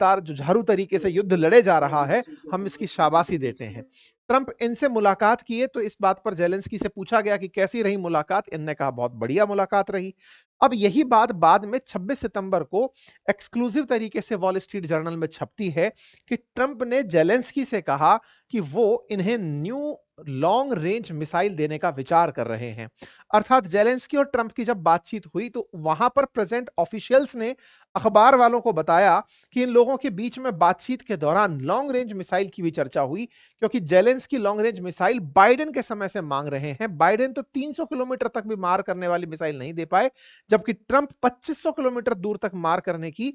रफ्तार जुझारू तरीके से युद्ध लड़े जा रहा है, हम इसकी शाबाशी देते हैं। ट्रंप इनसे मुलाकात किए तो इस बात पर ज़ेलेंस्की से पूछा गया कि कैसी रही मुलाकात? इनने कहा बहुत बढ़िया मुलाकात रही। अब यही बात बाद में 26 सितंबर को एक्सक्लूसिव तरीके से वॉल स्ट्रीट जर्नल में छपती है कि ट्रंप ने ज़ेलेंस्की से कहा कि वो इन्हें न्यू लॉन्ग रेंज मिसाइल देने का विचार कर रहे हैं। अर्थात ज़ेलेंस्की और ट्रंप की जब बातचीत हुई तो वहां पर प्रेजेंट ऑफिशियल्स ने अखबार वालों को बताया कि इन लोगों के बीच में बातचीत के दौरान लॉन्ग रेंज मिसाइल की भी चर्चा हुई, क्योंकि Zelensky long range missile Biden के समय से मांग रहे हैं। बाइडेन तो 300 किलोमीटर तक भी मार करने वाली मिसाइल नहीं दे पाए, जबकि ट्रंप 2500 किलोमीटर दूर तक मार करने की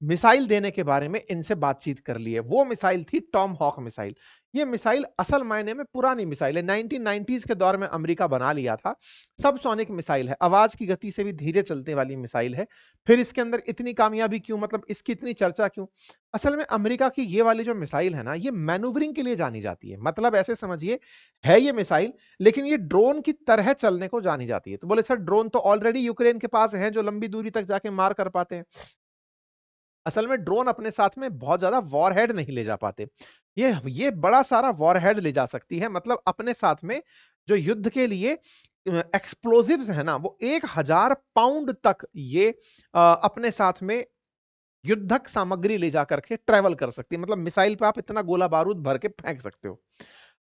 मिसाइल देने के बारे में इनसे बातचीत कर ली है। वो मिसाइल थी टॉम हॉक मिसाइल। ये मिसाइल असल मायने में पुरानी मिसाइल है, 1990s के दौर में अमेरिका बना लिया था। सबसोनिक मिसाइल है, आवाज की गति से भी धीरे चलने वाली मिसाइल है। फिर इसके अंदर इतनी कामयाबी क्यों, मतलब इसकी इतनी चर्चा क्यों? असल में अमेरिका की ये वाली जो मिसाइल है ना, ये मैन्यूवरिंग के लिए जानी जाती है। मतलब ऐसे समझिए, है ये मिसाइल, लेकिन ये ड्रोन की तरह चलने को जानी जाती है। तो बोले सर, ड्रोन तो ऑलरेडी यूक्रेन के पास है जो लंबी दूरी तक जाके मार कर पाते हैं। असल में ड्रोन अपने साथ में बहुत ज्यादा वॉरहेड नहीं ले जा पाते। ये बड़ा सारा वॉरहेड ले जा सकती है, मतलब अपने साथ में जो युद्ध के लिए एक्सप्लोजिव्स है ना, वो 1000 पाउंड तक ये अपने साथ में युद्धक सामग्री ले जाकर के ट्रेवल कर सकती है। मतलब मिसाइल पे आप इतना गोला बारूद भर के फेंक सकते हो।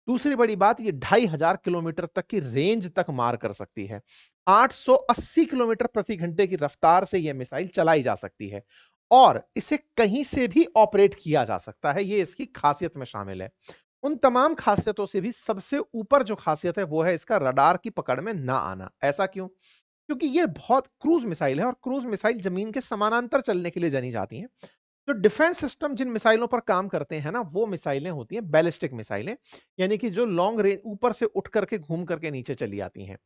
दूसरी बड़ी बात, ये 2500 किलोमीटर तक की रेंज तक मार कर सकती है। 880 किलोमीटर प्रति घंटे की रफ्तार से यह मिसाइल चलाई जा सकती है और इसे कहीं से भी ऑपरेट किया जा सकता है। ये इसकी खासियत में शामिल है। उन तमाम खासियतों से भी सबसे ऊपर जो खासियत है वो है इसका रडार की पकड़ में ना आना। ऐसा क्यों? क्योंकि ये बहुत क्रूज मिसाइल है और क्रूज मिसाइल जमीन के समानांतर चलने के लिए जानी जाती हैं। जो डिफेंस सिस्टम जिन मिसाइलों पर काम करते हैं ना, वो मिसाइलें होती हैं बैलिस्टिक मिसाइलें, यानी कि जो लॉन्ग रेंज ऊपर से उठ करके घूम करके नीचे चली आती हैं।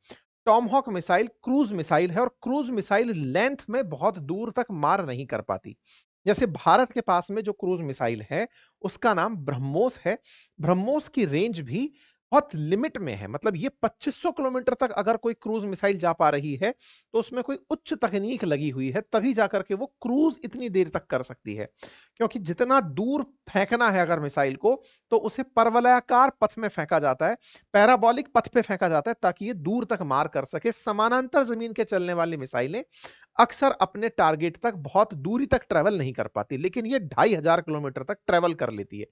टॉमहॉक मिसाइल क्रूज मिसाइल है और क्रूज मिसाइल लेंथ में बहुत दूर तक मार नहीं कर पाती। जैसे भारत के पास में जो क्रूज मिसाइल है उसका नाम ब्रह्मोस है। ब्रह्मोस की रेंज भी बहुत लिमिट में है, मतलब ये 2500 किलोमीटर तक अगर कोई क्रूज मिसाइल जा पा रही है तो उसमें कोई उच्च तकनीक लगी हुई है, तभी जाकर के वो क्रूज इतनी देर तक कर सकती है। क्योंकि जितना दूर फेंकना है अगर मिसाइल को, तो उसे परवलयाकार पथ में फेंका जाता है, पैराबोलिक पथ पे फेंका जाता है, ताकि ये दूर तक मार कर सके। समानांतर जमीन के चलने वाली मिसाइलें अक्सर अपने टारगेट तक बहुत दूरी तक ट्रेवल नहीं कर पाती, लेकिन ये 2500 किलोमीटर तक ट्रेवल कर लेती है,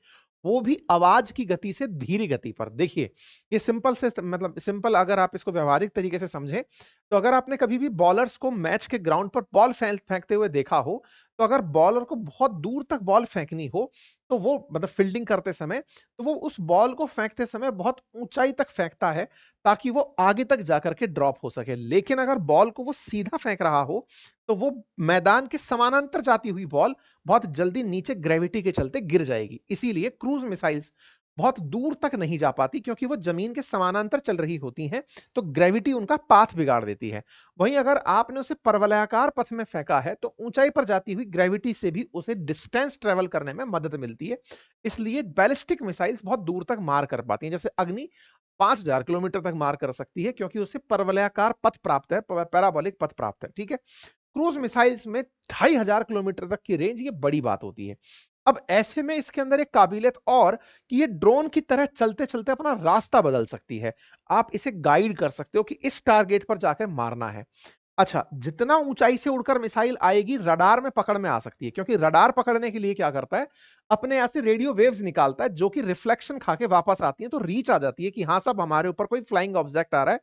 वो भी आवाज की गति से धीरे गति पर। देखिए, ये सिंपल से मतलब सिंपल, अगर आप इसको व्यवहारिक तरीके से समझें, तो अगर आपने कभी भी बॉलर्स को मैच के ग्राउंड पर बॉल फेंकते हुए देखा हो, तो अगर बॉलर को बहुत दूर तक बॉल फेंकनी हो, तो वो मतलब फील्डिंग करते समय, तो वो उस बॉल को फेंकते समय बहुत ऊंचाई तक फेंकता है ताकि वो आगे तक जाकर के ड्रॉप हो सके। लेकिन अगर बॉल को वो सीधा फेंक रहा हो, तो वो मैदान के समानांतर जाती हुई बॉल बहुत जल्दी नीचे ग्रेविटी के चलते गिर जाएगी। इसीलिए क्रूज मिसाइल्स बहुत दूर तक नहीं जा पाती, क्योंकि वो जमीन के समानांतर चल रही होती हैं, तो ग्रेविटी उनका पाथ बिगाड़ देती है। वहीं अगर आपने उसे परवलयाकार पथ में फेंका है, तो ऊंचाई पर जाती हुई ग्रेविटी से भी उसे डिस्टेंस ट्रेवल करने में मदद मिलती है। इसलिए बैलिस्टिक मिसाइल्स बहुत दूर तक मार कर पाती हैं। जैसे अग्नि 5000 किलोमीटर तक मार कर सकती है, क्योंकि उसे परवलयाकार पथ प्राप्त है, पैराबोलिक पथ प्राप्त है। ठीक है। क्रूज मिसाइल्स में 2500 किलोमीटर तक की रेंज, ये बड़ी बात होती है। अब ऐसे में इसके अंदर एक काबिलियत और, कि ये ड्रोन की तरह चलते चलते अपना रास्ता बदल सकती है। आप इसे गाइड कर सकते हो कि इस टारगेट पर जाकर मारना है। अच्छा, जितना ऊंचाई से उड़कर मिसाइल आएगी, रडार में पकड़ में आ सकती है, क्योंकि रडार पकड़ने के लिए क्या करता है, अपने यहां से रेडियो वेव्स निकालता है, जो कि रिफ्लेक्शन खा के वापस आती है, तो रीच आ जाती है कि हाँ साहब, हमारे ऊपर कोई फ्लाइंग ऑब्जेक्ट आ रहा है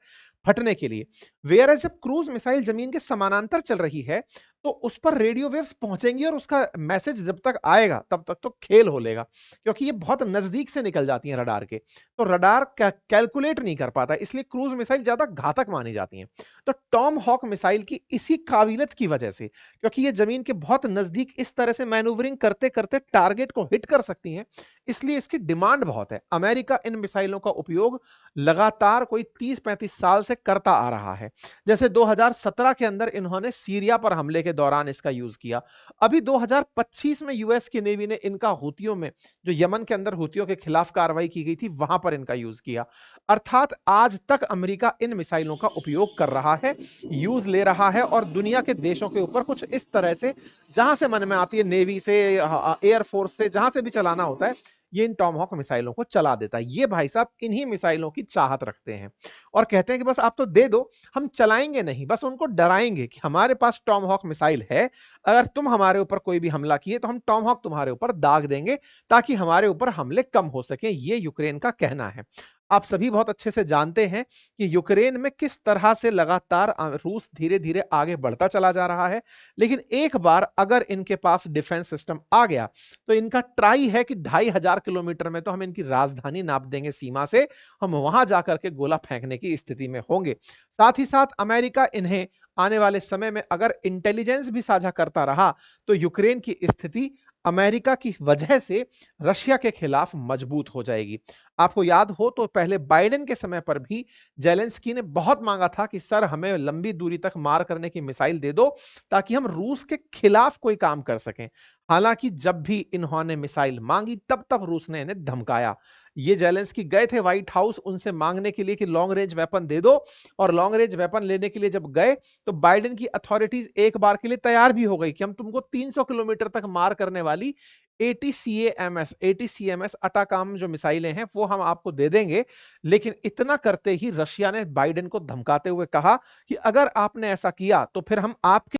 फटने के लिए। वेयर एज जब क्रूज मिसाइल जमीन के समानांतर चल रही है, तो उस पर रेडियो वेव्स पहुंचेंगी और उसका मैसेज जब तक आएगा तब तक तो खेल हो लेगा, क्योंकि ये बहुत नजदीक से निकल जाती हैं रडार के, तो रडार कैलकुलेट नहीं कर पाता, इसलिए क्रूज मिसाइल ज्यादा घातक मानी जाती हैं। तो टॉम हॉक मिसाइल की इसी काबिलियत की वजह से, क्योंकि ये जमीन के बहुत नजदीक इस तरह से मैन्यूवरिंग करते करते टारगेट को हिट कर सकती हैं, इसलिए इसकी डिमांड बहुत है। अमेरिका इन मिसाइलों का उपयोग लगातार कोई 30-35 साल से करता आ रहा है। जैसे 2017 के अंदर इन्होंने सीरिया पर हमले के के दौरान इसका यूज किया। अभी 2025 में यूएस की नेवी ने इनका हूतियों में, जो यमन के अंदर हूतियों के खिलाफ कार्रवाई की गई थी, वहां पर इनका यूज किया। अर्थात आज तक अमेरिका इन मिसाइलों का उपयोग कर रहा है, यूज ले रहा है, और दुनिया के देशों के ऊपर कुछ इस तरह से, जहां से मन में आती है, नेवी से, एयरफोर्स से, जहां से भी चलाना होता है, ये इन टॉमहॉक मिसाइलों को चला देता है। ये भाई साहब इन्हीं मिसाइलों की चाहत रखते हैं और कहते हैं कि बस आप तो दे दो, हम चलाएंगे नहीं, बस उनको डराएंगे कि हमारे पास टॉमहॉक मिसाइल है, अगर तुम हमारे ऊपर कोई भी हमला किए तो हम टॉमहॉक तुम्हारे ऊपर दाग देंगे ताकि हमारे ऊपर हमले कम हो सके। ये यूक्रेन का कहना है। आप सभी बहुत अच्छे से जानते हैं कि यूक्रेन में किस तरह से लगातार रूस धीरे धीरे आगे बढ़ता चला जा रहा है, लेकिन एक बार अगर इनके पास डिफेंस सिस्टम आ गया तो इनका ट्राई है कि 2500 किलोमीटर में तो हम इनकी राजधानी नाप देंगे सीमा से, हम वहां जाकर के गोला फेंकने की स्थिति में होंगे। साथ ही साथ अमेरिका इन्हें आने वाले समय में अगर इंटेलिजेंस भी साझा करता रहा तो यूक्रेन की स्थिति अमेरिका की वजह से रशिया के खिलाफ मजबूत हो जाएगी। आपको याद हो तो पहले बाइडेन के समय पर भी जेलेंस्की ने बहुत मांगा था कि सर हमें लंबी दूरी तक मार करने की मिसाइल दे दो ताकि हम रूस के खिलाफ कोई काम कर सकें। हालांकि जब भी इन्होंने मिसाइल मांगी तब तब रूस ने इन्हें धमकाया। ये जेलेंस्की गए थे व्हाइट हाउस उनसे मांगने के लिए कि लॉन्ग रेंज वेपन दे दो, और लॉन्ग रेंज वेपन लेने के लिए जब गए तो बाइडेन की अथॉरिटीज एक बार के लिए तैयार भी हो गई कि हम तुमको 300 किलोमीटर तक मार करने वाली एटीसीएमएस अटाकाम जो मिसाइलें हैं वो हम आपको दे देंगे। लेकिन इतना करते ही रशिया ने बाइडेन को धमकाते हुए कहा कि अगर आपने ऐसा किया तो फिर हम आपके